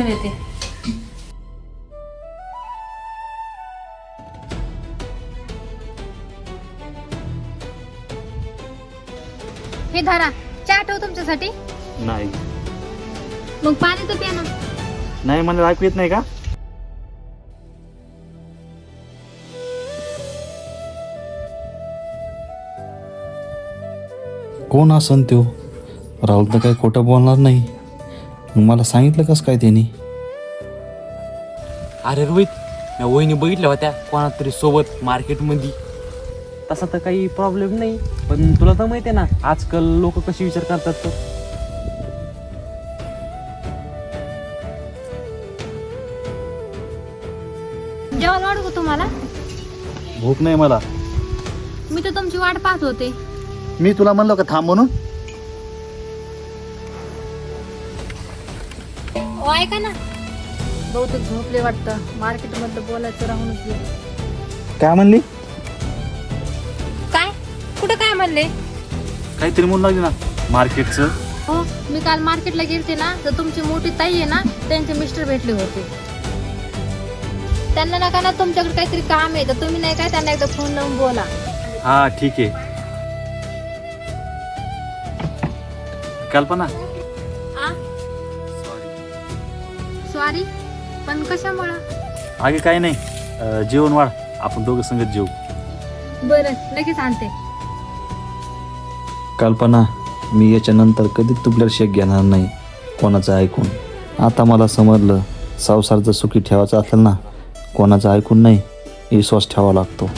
घेऊन येते. हे धरा, चहा ठेवू तुमच्यासाठी. नाही मग पाणी तर प्या ना. नाही, मला ऐकू येत नाही का? कोण असन त्यो? राहुल तर काही खोटं बोलणार नाही. मग मला सांगितलं कसं काय त्यांनी? अरे रोहित, मी वहिनी बघितल्या होत्या कोणा तरी सोबत मार्केटमध्ये. तसा तर काही प्रॉब्लेम नाही, पण तुला तर माहिती आहे ना आजकाल लोक कशी विचार करतात. तर जेवण वाढू का तुम्हाला? भूक नाही मला. मी तर तुमची वाट पाहत होते. मी तुला म्हणलो का थांब म्हणून? ऐका ना, बहुतेक झोपले वाटतं. मार्केट मधलं बोलायचं राहूनच गेलं. काय म्हणली? काय? कुठं काय म्हणले? काहीतरी म्हणून लागली ना मार्केटचं. हो, मी काल मार्केटला गेलते ना, तर तुमची मोठी ताई आहे ना, त्यांचे मिस्टर भेटले होते. त्यांना नका ना तुमच्याकडे काहीतरी काम आहे, तर तुम्ही नाही काय त्यांना एकदा फोन लावून बोला. हा ठीक आहे. कल्पना, सॉरी, पण कशामुळं? आगे काही नाही. जेवण वाढ, आपण दोघं संगत जेवू. बरं, लगेच आणते. कल्पना, मी याच्यानंतर कधीच तुपल्याला शेक घेणार नाही कोणाचं ऐकून. आता मला समजलं, संसार जर सुखी ठेवायचा असेल ना, कोणाचं ऐकून नाही, विश्वास ठेवावा लागतो.